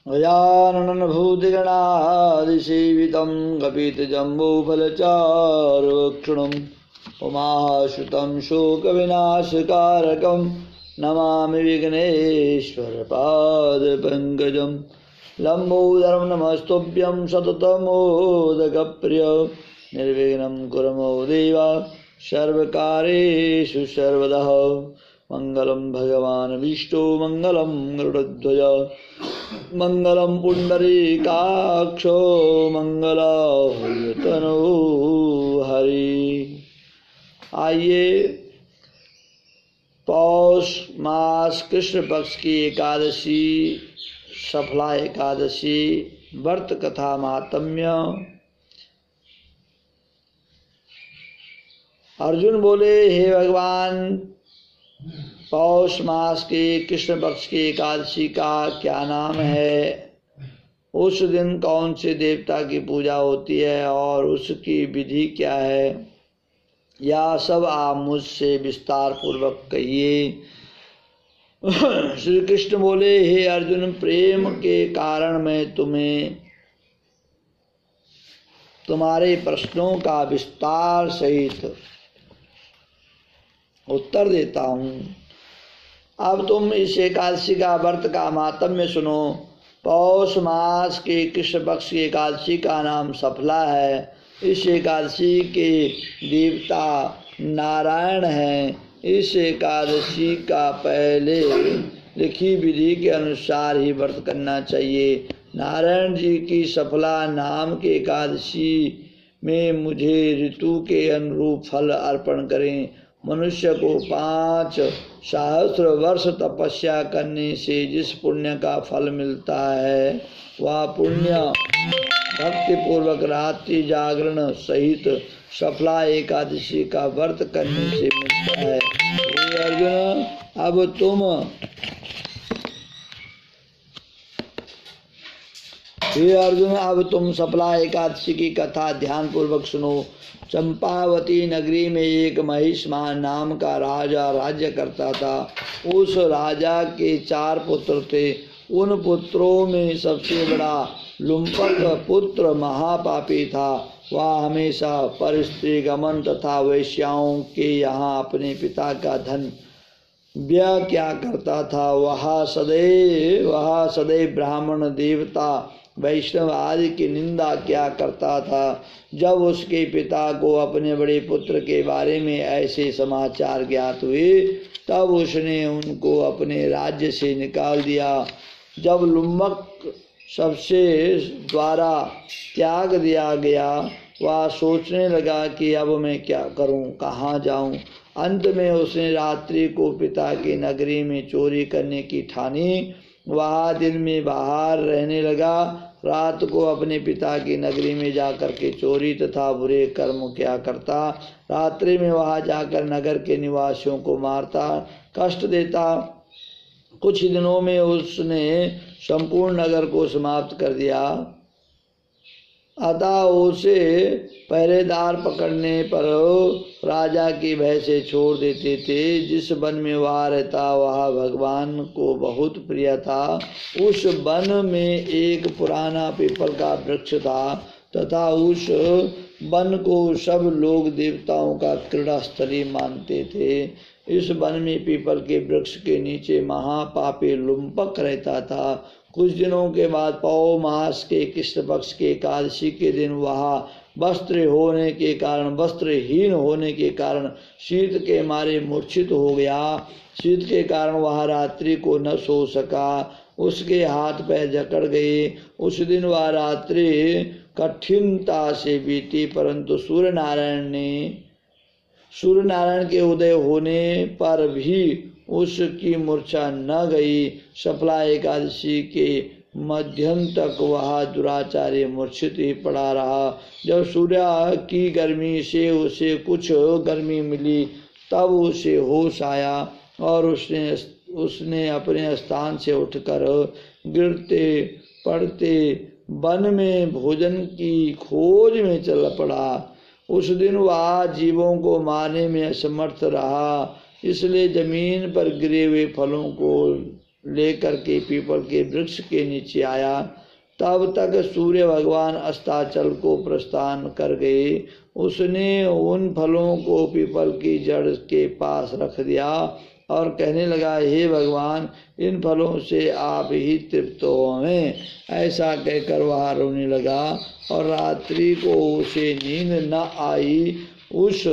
गजाननं भूतगणादिसेवितं कपितजम्बूफलचारुभक्षणं उमाश्रितं शोकविनाशकारकं नमामि विघ्नेश्वरपादपङ्कजं लम्बोदरं नमस्तुभ्यं सततमोदकप्रिय निर्विघ्नं कुरु मो देव सर्वकार्येषु सर्वदा मंगलम भगवान विष्णु मंगलम गरुड़ध्वज मंगलम पुंडरीकाक्षो मंगलायतनो हरि। आइए पौष मास कृष्ण पक्ष की एकादशी सफला एकादशी व्रत कथा महात्म्य। अर्जुन बोले, हे भगवान, पौष मास के कृष्ण पक्ष की एकादशी का क्या नाम है? उस दिन कौन से देवता की पूजा होती है और उसकी विधि क्या है? यह सब आप मुझसे विस्तार पूर्वक कहिए। श्री कृष्ण बोले, हे अर्जुन, प्रेम के कारण मैं तुम्हें तुम्हारे प्रश्नों का विस्तार सहित उत्तर देता हूँ। अब तुम इस एकादशी का व्रत का महात्म्य सुनो। पौष मास के कृष्ण पक्ष की एकादशी का नाम सफला है। इस एकादशी के देवता नारायण हैं। इस एकादशी का पहले लिखी विधि के अनुसार ही व्रत करना चाहिए। नारायण जी की सफला नाम के एकादशी में मुझे ऋतु के अनुरूप फल अर्पण करें। मनुष्य को 5 सहस्र वर्ष तपस्या करने से जिस पुण्य का फल मिलता है वह पुण्य भक्ति पूर्वक रात्रि जागरण सहित सफला एकादशी का व्रत करने से मिलता है। हे अर्जुन, अब तुम सफला एकादशी की कथा ध्यान पूर्वक सुनो। चंपावती नगरी में एक महिष्मान नाम का राजा राज्य करता था। उस राजा के 4 पुत्र थे। उन पुत्रों में सबसे बड़ा लुम्पक पुत्र महापापी था। वह हमेशा परस्त्री गमन तथा वैश्याओं के यहाँ अपने पिता का धन व्यय क्या करता था। वह सदैव ब्राह्मण, देवता, वैष्णव आदि की निंदा क्या करता था। जब उसके पिता को अपने बड़े पुत्र के बारे में ऐसे समाचार ज्ञात हुए तब उसने उनको अपने राज्य से निकाल दिया। जब लुम्बक सबसे द्वारा त्याग दिया गया, वह सोचने लगा कि अब मैं क्या करूं, कहाँ जाऊं। अंत में उसने रात्रि को पिता की नगरी में चोरी करने की ठानी। वह दिन में बाहर रहने लगा, रात को अपने पिता की नगरी में जाकर के चोरी तथा बुरे कर्म क्या करता। रात्रि में वहां जाकर नगर के निवासियों को मारता, कष्ट देता। कुछ दिनों में उसने संपूर्ण नगर को समाप्त कर दिया। अतः उसे पहरेदार पकड़ने पर राजा की भय से छोड़ देते थे। जिस वन में वह रहता वह भगवान को बहुत प्रिय था। उस वन में एक पुराना पीपल का वृक्ष था तथा उस वन को सब लोग देवताओं का क्रीड़ा स्थली मानते थे। इस वन में पीपल के वृक्ष के नीचे महापापी लुम्पक रहता था। कुछ दिनों के बाद पौ मास के कृष्ण पक्ष के एकादशी के दिन वह वस्त्रहीन होने के कारण शीत के मारे मूर्छित हो गया। शीत के कारण वह रात्रि को न सो सका। उसके हाथ पैर जकड़ गए। उस दिन वह रात्रि कठिनता से बीती, परंतु सूर्य नारायण के उदय होने पर भी उसकी मूर्छा न गई। सफला एकादशी के मध्यम तक वह दुराचारी मूर्छित ही पड़ा रहा। जब सूर्य की गर्मी से उसे कुछ गर्मी मिली तब उसे होश आया और उसने अपने स्थान से उठकर गिरते पड़ते वन में भोजन की खोज में चल पड़ा। उस दिन वह जीवों को मारने में असमर्थ रहा, इसलिए जमीन पर गिरे हुए फलों को लेकर के पीपल के वृक्ष के नीचे आया। तब तक सूर्य भगवान अस्ताचल को प्रस्थान कर गए। उसने उन फलों को पीपल की जड़ के पास रख दिया और कहने लगा, हे भगवान, इन फलों से आप ही तृप्त होवें। ऐसा कहकर वह रोने लगा और रात्रि को उसे नींद न आई। उस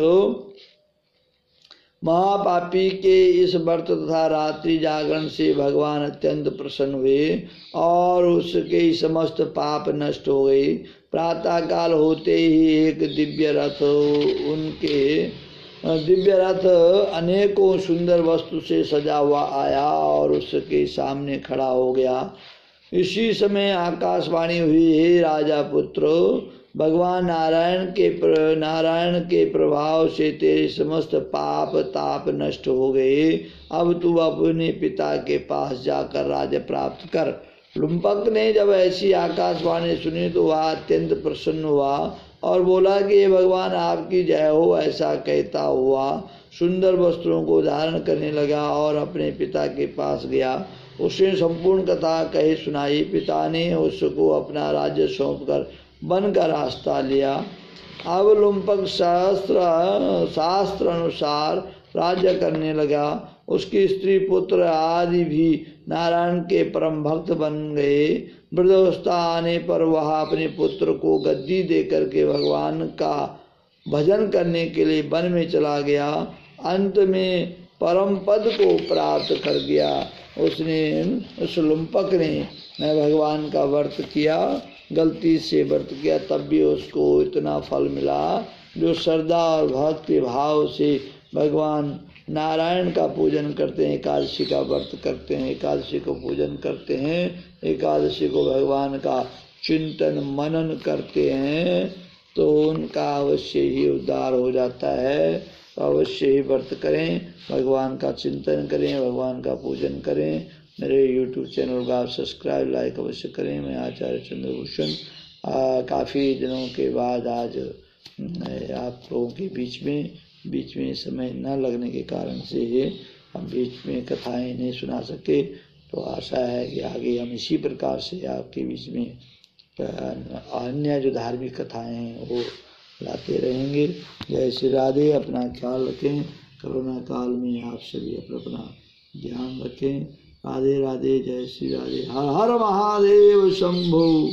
महापापी के इस व्रत तथा रात्रि जागरण से भगवान अत्यंत प्रसन्न हुए और उसके समस्त पाप नष्ट हो गए। प्रातः काल होते ही एक दिव्य रथ अनेकों सुंदर वस्तु से सजा हुआ आया और उसके सामने खड़ा हो गया। इसी समय आकाशवाणी हुई, हे राजा पुत्र, भगवान नारायण के प्रभाव से तेरे समस्त पाप ताप नष्ट हो गए। अब तू अपने पिता के पास जाकर राज्य प्राप्त कर। लुम्पक ने जब ऐसी आकाशवाणी सुनी तो वह अत्यंत प्रसन्न हुआ और बोला कि हे भगवान, आपकी जय हो। ऐसा कहता हुआ सुंदर वस्त्रों को धारण करने लगा और अपने पिता के पास गया। उसने संपूर्ण कथा कही सुनाई। पिता ने उसको अपना राज्य सौंपकर वन का रास्ता लिया। अब लुम्पक शास्त्र अनुसार राज्य करने लगा। उसकी स्त्री पुत्र आदि भी नारायण के परम भक्त बन गए। वृद्धावस्था आने पर वह अपने पुत्र को गद्दी देकर के भगवान का भजन करने के लिए वन में चला गया। अंत में परम पद को प्राप्त कर गया। उस लुम्पक ने भगवान का व्रत किया, गलती से व्रत किया, तब भी उसको इतना फल मिला। जो श्रद्धा और भक्ति भाव से भगवान नारायण का पूजन करते हैं, एकादशी का व्रत करते हैं, एकादशी को पूजन करते हैं, एकादशी को भगवान का चिंतन मनन करते हैं, तो उनका अवश्य ही उद्धार हो जाता है। तो अवश्य ही व्रत करें, भगवान का चिंतन करें, भगवान का पूजन करें। मेरे YouTube चैनल को आप सब्सक्राइब लाइक अवश्य करें। मैं आचार्य चंद्रभूषण काफ़ी दिनों के बाद आज आप लोगों के बीच में समय न लगने के कारण से हम बीच में कथाएं नहीं सुना सके। तो आशा है कि आगे हम इसी प्रकार से आपके बीच में अन्य जो धार्मिक कथाएं हैं वो लाते रहेंगे। जय श्री राधे। अपना ख्याल रखें। कोरोना काल में आप सभी अपना ध्यान रखें। राधे राधे। जय श्री राधे। हर हर महादेव शंभो।